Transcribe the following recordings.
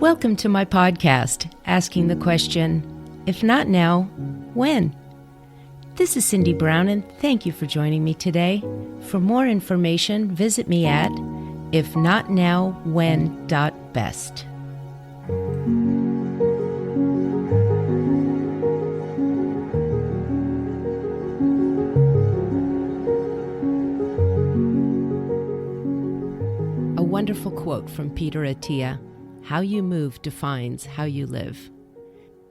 Welcome to my podcast, asking the question, if not now, when? This is Cindy Brown, and thank you for joining me today. For more information, visit me at ifnotnowwhen.best. A wonderful quote from Peter Attia: "How you move defines how you live."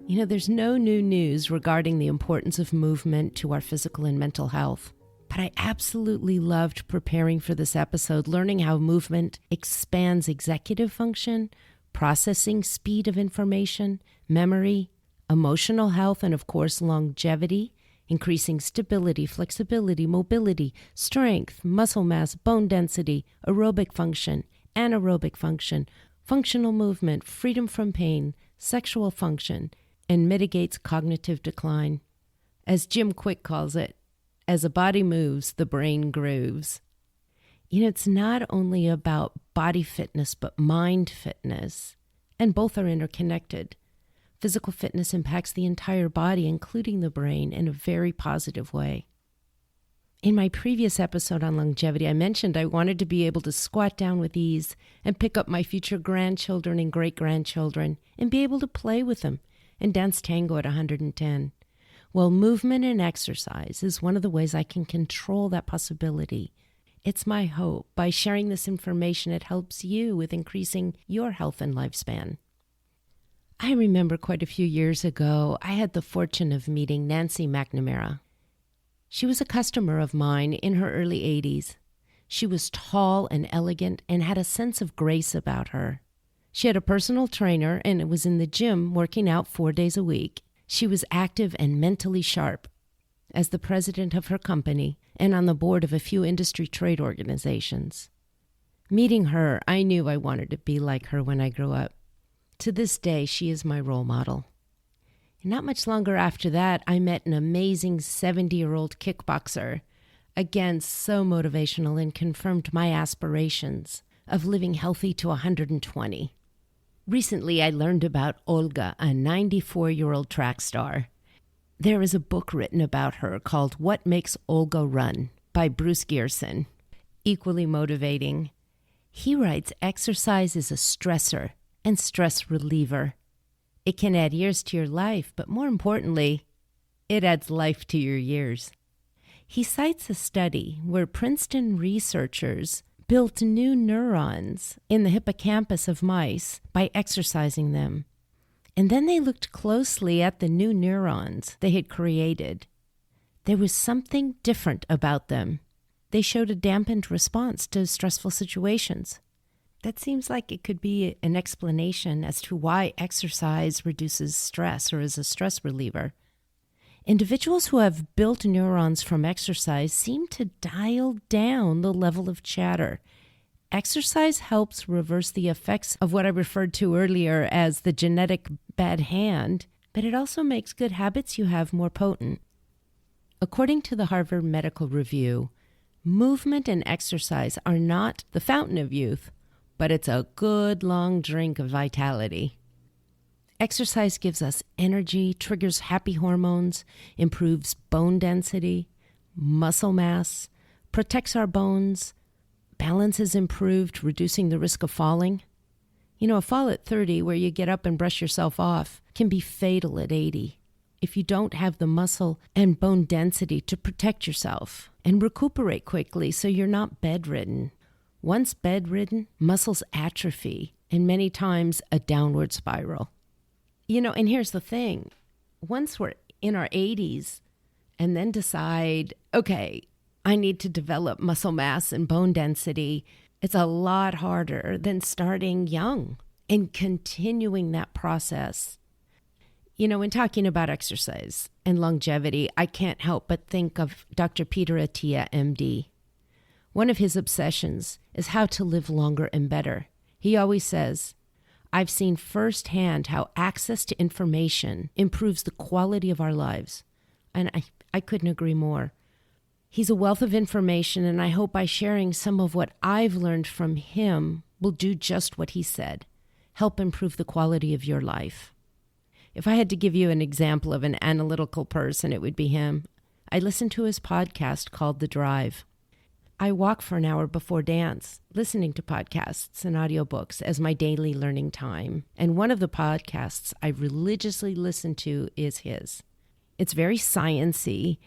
You know, there's no new news regarding the importance of movement to our physical and mental health. But I absolutely loved preparing for this episode, learning how movement expands executive function, processing speed of information, memory, emotional health, and of course, longevity, increasing stability, flexibility, mobility, strength, muscle mass, bone density, aerobic function, anaerobic function, functional movement, freedom from pain, sexual function, and mitigates cognitive decline. As Jim Kwik calls it, as a body moves, the brain grooves. You know, it's not only about body fitness, but mind fitness, and both are interconnected. Physical fitness impacts the entire body, including the brain, in a very positive way. In my previous episode on longevity, I mentioned I wanted to be able to squat down with ease and pick up my future grandchildren and great-grandchildren and be able to play with them and dance tango at 110. Well, movement and exercise is one of the ways I can control that possibility. It's my hope by sharing this information, it helps you with increasing your health and lifespan. I remember quite a few years ago, I had the fortune of meeting Nancy McNamara. She was a customer of mine in her early 80s. She was tall and elegant and had a sense of grace about her. She had a personal trainer and was in the gym working out 4 days a week. She was active and mentally sharp. As the president of her company and on the board of a few industry trade organizations. Meeting her, I knew I wanted to be like her when I grew up. To this day, she is my role model. Not much longer after that, I met an amazing 70-year-old kickboxer. Again, so motivational and confirmed my aspirations of living healthy to 120. Recently, I learned about Olga, a 94-year-old track star. There is a book written about her called What Makes Olga Run by Bruce Gerson. Equally motivating. He writes, exercise is a stressor and stress reliever. It can add years to your life, but more importantly, it adds life to your years. He cites a study where Princeton researchers built new neurons in the hippocampus of mice by exercising them. And then they looked closely at the new neurons they had created. There was something different about them. They showed a dampened response to stressful situations. That seems like it could be an explanation as to why exercise reduces stress or is a stress reliever. Individuals who have built neurons from exercise seem to dial down the level of chatter. Exercise helps reverse the effects of what I referred to earlier as the genetic bad hand, but it also makes good habits you have more potent. According to the Harvard Medical Review, movement and exercise are not the fountain of youth, but it's a good long drink of vitality. Exercise gives us energy, triggers happy hormones, improves bone density, muscle mass, protects our bones, balance is improved, reducing the risk of falling. You know, a fall at 30 where you get up and brush yourself off can be fatal at 80 if you don't have the muscle and bone density to protect yourself and recuperate quickly so you're not bedridden. Once bedridden, muscles atrophy, and many times a downward spiral. You know, and here's the thing. Once we're in our 80s and then decide, okay, I need to develop muscle mass and bone density, it's a lot harder than starting young and continuing that process. You know, in talking about exercise and longevity, I can't help but think of Dr. Peter Attia, MD. One of his obsessions is how to live longer and better. He always says, I've seen firsthand how access to information improves the quality of our lives. And I couldn't agree more. He's a wealth of information, and I hope by sharing some of what I've learned from him will do just what he said. help improve the quality of your life. If I had to give you an example of an analytical person, it would be him. I listen to his podcast called The Drive. I walk for an hour before dance, listening to podcasts and audiobooks as my daily learning time. And one of the podcasts I religiously listen to is his. It's very science-y,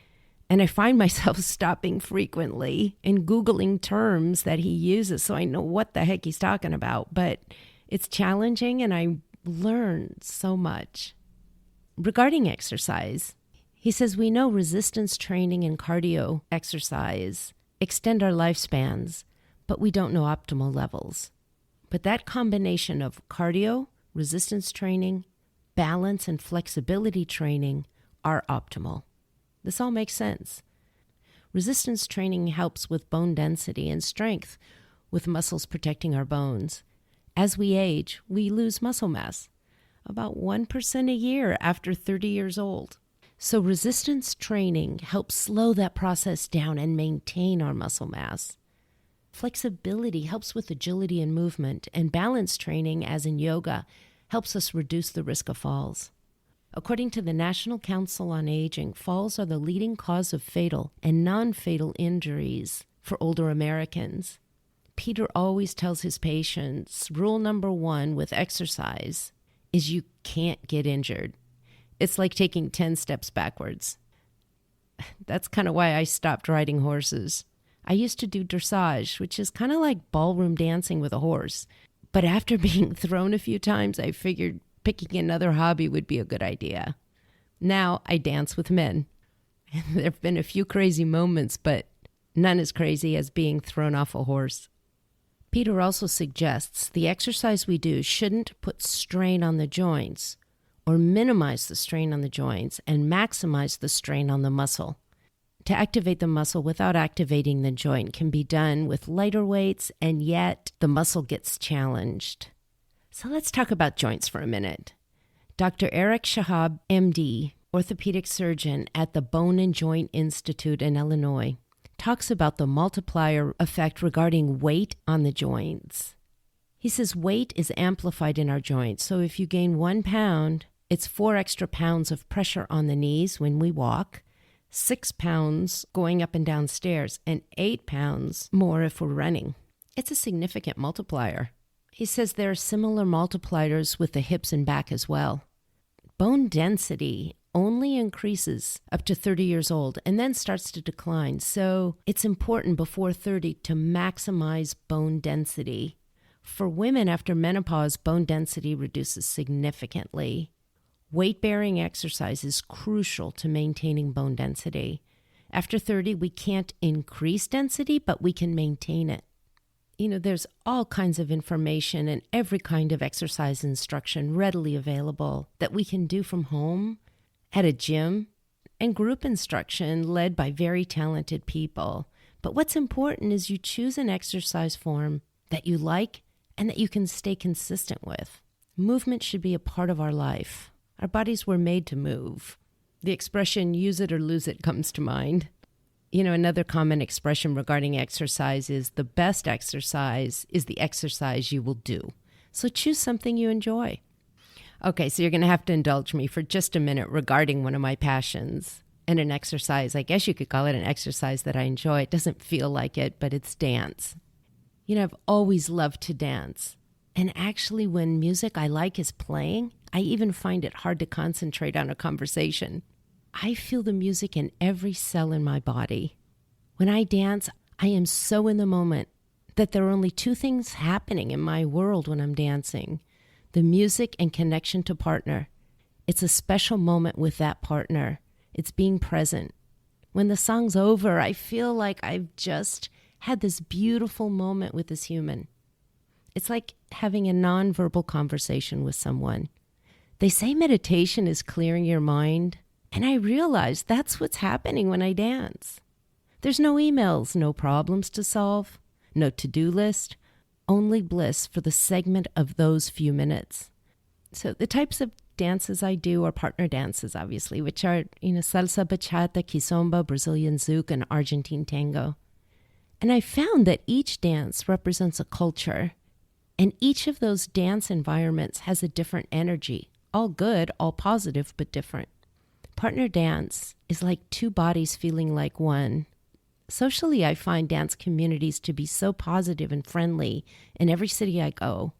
and I find myself stopping frequently and Googling terms that he uses so I know what the heck he's talking about. But it's challenging, and I learn so much. Regarding exercise, he says we know resistance training and cardio exercise extend our lifespans, but we don't know optimal levels. But that combination of cardio, resistance training, balance, and flexibility training are optimal. This all makes sense. Resistance training helps with bone density and strength, with muscles protecting our bones. As we age, we lose muscle mass, about 1% a year after 30 years old. So resistance training helps slow that process down and maintain our muscle mass. Flexibility helps with agility and movement, and balance training, as in yoga, helps us reduce the risk of falls. According to the National Council on Aging, falls are the leading cause of fatal and non-fatal injuries for older Americans. Peter always tells his patients, rule number 1 with exercise is you can't get injured. It's like taking 10 steps backwards. That's kind of why I stopped riding horses. I used to do dressage, which is kind of like ballroom dancing with a horse. But after being thrown a few times, I figured picking another hobby would be a good idea. Now I dance with men. There have been a few crazy moments, but none as crazy as being thrown off a horse. Peter also suggests the exercise we do shouldn't put strain on the joints or minimize the strain on the joints and maximize the strain on the muscle. To activate the muscle without activating the joint can be done with lighter weights, and yet the muscle gets challenged. So let's talk about joints for a minute. Dr. Eric Shahab, MD, orthopedic surgeon at the Bone and Joint Institute in Illinois, talks about the multiplier effect regarding weight on the joints. He says weight is amplified in our joints, so if you gain 1 pound, it's 4 extra pounds of pressure on the knees when we walk, 6 pounds going up and down stairs, and 8 pounds more if we're running. It's a significant multiplier. He says there are similar multipliers with the hips and back as well. Bone density only increases up to 30 years old and then starts to decline. So it's important before 30 to maximize bone density. For women after menopause, bone density reduces significantly. Weight-bearing exercise is crucial to maintaining bone density. After 30, we can't increase density, but we can maintain it. You know, there's all kinds of information and every kind of exercise instruction readily available that we can do from home, at a gym, and group instruction led by very talented people. But what's important is you choose an exercise form that you like and that you can stay consistent with. Movement should be a part of our life. Our bodies were made to move. The expression, use it or lose it, comes to mind. You know, another common expression regarding exercise is the best exercise is the exercise you will do. So choose something you enjoy. Okay, so you're going to have to indulge me for just a minute regarding one of my passions and an exercise. I guess you could call it an exercise that I enjoy. It doesn't feel like it, but it's dance. You know, I've always loved to dance. And actually, when music I like is playing, I even find it hard to concentrate on a conversation. I feel the music in every cell in my body. When I dance, I am so in the moment that there are only 2 things happening in my world when I'm dancing: the music and connection to partner. It's a special moment with that partner. It's being present. When the song's over, I feel like I've just had this beautiful moment with this human. It's like having a nonverbal conversation with someone. They say meditation is clearing your mind, and I realize that's what's happening when I dance. There's no emails, no problems to solve, no to-do list, only bliss for the segment of those few minutes. So the types of dances I do are partner dances, obviously, which are, salsa, bachata, kizomba, Brazilian zouk, and Argentine tango. And I found that each dance represents a culture. And each of those dance environments has a different energy, all good, all positive, but different. Partner dance is like two bodies feeling like one. Socially, I find dance communities to be so positive and friendly in every city I go.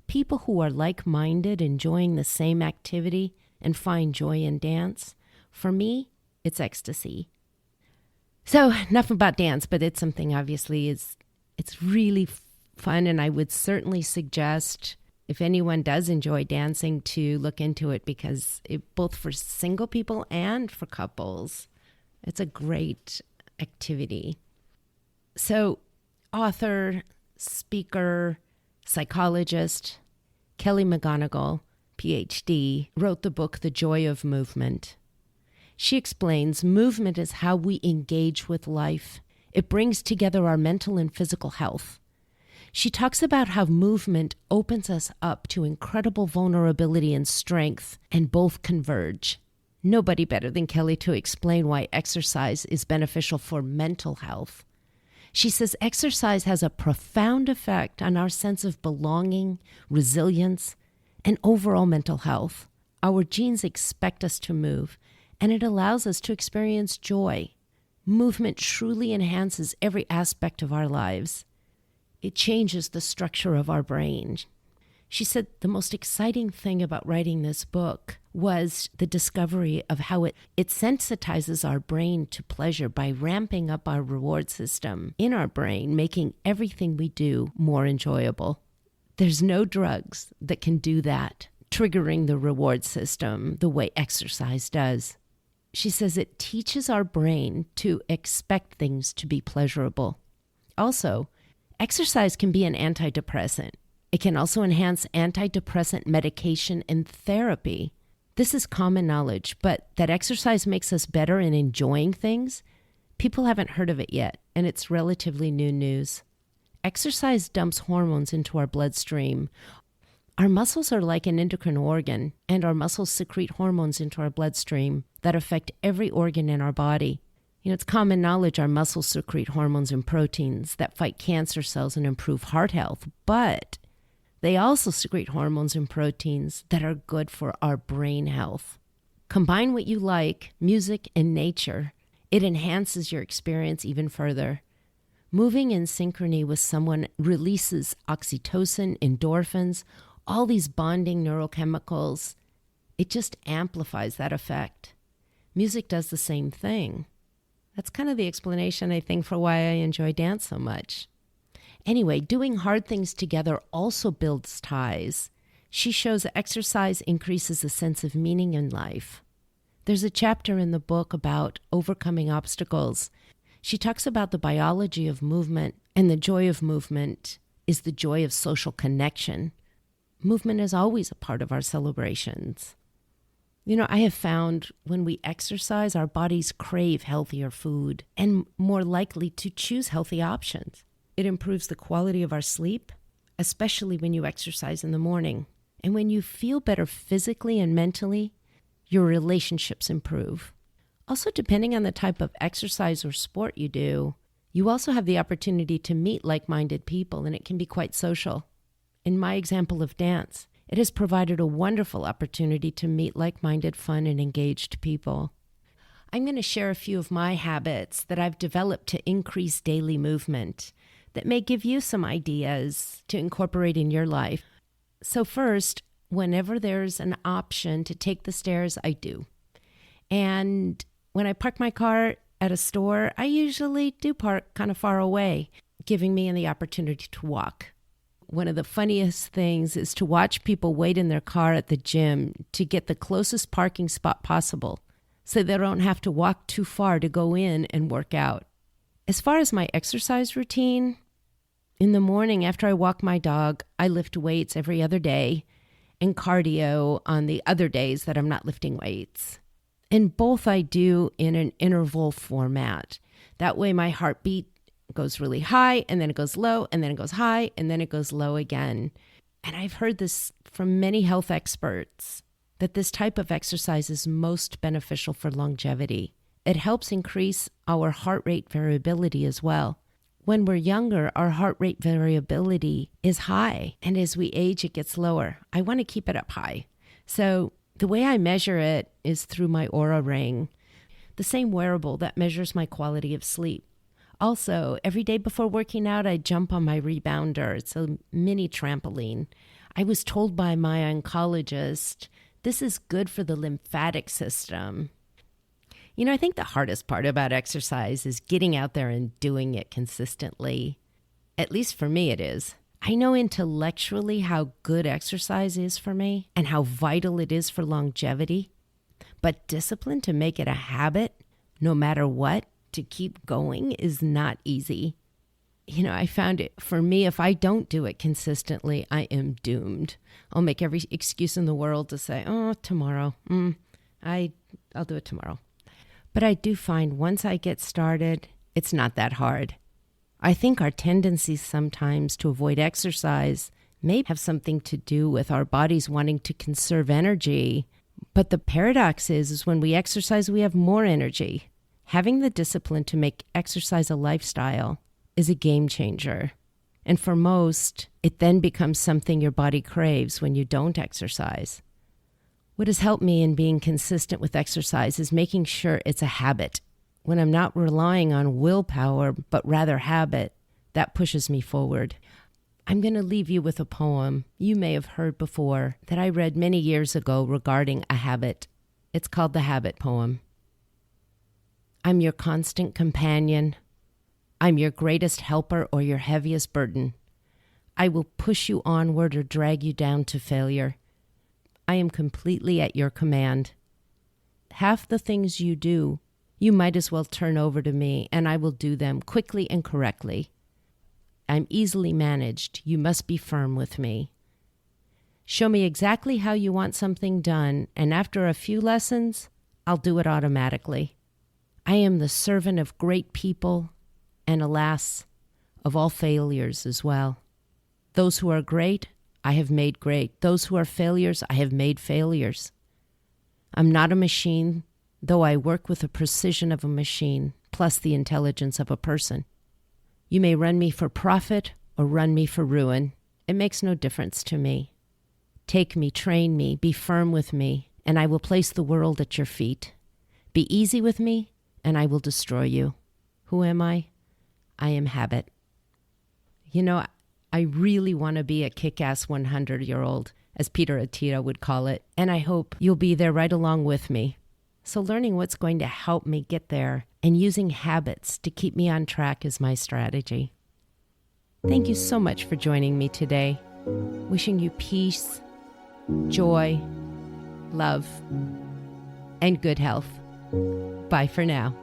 People who are like-minded, enjoying the same activity and find joy in dance, for me, it's ecstasy. So enough about dance, but it's something obviously it's really fun, and I would certainly suggest if anyone does enjoy dancing to look into it, because both for single people and for couples, it's a great activity. So author, speaker, psychologist Kelly McGonigal, PhD, wrote the book The Joy of Movement. She explains movement is how we engage with life. It brings together our mental and physical health. She talks about how movement opens us up to incredible vulnerability and strength, and both converge. Nobody better than Kelly to explain why exercise is beneficial for mental health. She says exercise has a profound effect on our sense of belonging, resilience, and overall mental health. Our genes expect us to move, and it allows us to experience joy. Movement truly enhances every aspect of our lives. It changes the structure of our brain. She said the most exciting thing about writing this book was the discovery of how it sensitizes our brain to pleasure by ramping up our reward system in our brain, making everything we do more enjoyable. There's no drugs that can do that, triggering the reward system the way exercise does. She says it teaches our brain to expect things to be pleasurable. Also, exercise can be an antidepressant. It can also enhance antidepressant medication and therapy. This is common knowledge, but that exercise makes us better in enjoying things, people haven't heard of it yet, and it's relatively new news. Exercise dumps hormones into our bloodstream. Our muscles are like an endocrine organ, and our muscles secrete hormones into our bloodstream that affect every organ in our body. It's common knowledge our muscles secrete hormones and proteins that fight cancer cells and improve heart health, but they also secrete hormones and proteins that are good for our brain health. Combine what you like, music and nature. It enhances your experience even further. Moving in synchrony with someone releases oxytocin, endorphins, all these bonding neurochemicals. It just amplifies that effect. Music does the same thing. That's kind of the explanation, I think, for why I enjoy dance so much. Anyway, doing hard things together also builds ties. She shows that exercise increases a sense of meaning in life. There's a chapter in the book about overcoming obstacles. She talks about the biology of movement, and the joy of movement is the joy of social connection. Movement is always a part of our celebrations. I have found when we exercise, our bodies crave healthier food and more likely to choose healthy options. It improves the quality of our sleep, especially when you exercise in the morning. And when you feel better physically and mentally, your relationships improve. Also, depending on the type of exercise or sport you do, you also have the opportunity to meet like-minded people, and it can be quite social. In my example of dance, it has provided a wonderful opportunity to meet like-minded, fun, and engaged people. I'm going to share a few of my habits that I've developed to increase daily movement that may give you some ideas to incorporate in your life. So first, whenever there's an option to take the stairs, I do. And when I park my car at a store, I usually do park kind of far away, giving me the opportunity to walk. One of the funniest things is to watch people wait in their car at the gym to get the closest parking spot possible so they don't have to walk too far to go in and work out. As far as my exercise routine, in the morning after I walk my dog, I lift weights every other day and cardio on the other days that I'm not lifting weights. And both I do in an interval format. That way my heartbeat goes really high, and then it goes low, and then it goes high, and then it goes low again. And I've heard this from many health experts, that this type of exercise is most beneficial for longevity. It helps increase our heart rate variability as well. When we're younger, our heart rate variability is high, and as we age, it gets lower. I want to keep it up high. So the way I measure it is through my Oura Ring, the same wearable that measures my quality of sleep. Also, every day before working out, I jump on my rebounder. It's a mini trampoline. I was told by my oncologist, this is good for the lymphatic system. I think the hardest part about exercise is getting out there and doing it consistently. At least for me, it is. I know intellectually how good exercise is for me and how vital it is for longevity. But discipline to make it a habit, no matter what, to keep going is not easy. I found it, for me, if I don't do it consistently, I am doomed. I'll make every excuse in the world to say, tomorrow. I'll do it tomorrow. But I do find once I get started, it's not that hard. I think our tendencies sometimes to avoid exercise may have something to do with our bodies wanting to conserve energy. But the paradox is when we exercise, we have more energy. Having the discipline to make exercise a lifestyle is a game changer. And for most, it then becomes something your body craves when you don't exercise. What has helped me in being consistent with exercise is making sure it's a habit. When I'm not relying on willpower, but rather habit, that pushes me forward. I'm going to leave you with a poem you may have heard before that I read many years ago regarding a habit. It's called The Habit Poem. I'm your constant companion. I'm your greatest helper or your heaviest burden. I will push you onward or drag you down to failure. I am completely at your command. Half the things you do, you might as well turn over to me, and I will do them quickly and correctly. I'm easily managed. You must be firm with me. Show me exactly how you want something done, and after a few lessons, I'll do it automatically. I am the servant of great people, and alas, of all failures as well. Those who are great, I have made great. Those who are failures, I have made failures. I'm not a machine, though I work with the precision of a machine, plus the intelligence of a person. You may run me for profit or run me for ruin. It makes no difference to me. Take me, train me, be firm with me, and I will place the world at your feet. Be easy with me, and I will destroy you. Who am I? I am habit. I really want to be a kick-ass 100-year-old, as Peter Attia would call it, and I hope you'll be there right along with me. So learning what's going to help me get there and using habits to keep me on track is my strategy. Thank you so much for joining me today. Wishing you peace, joy, love, and good health. Bye for now.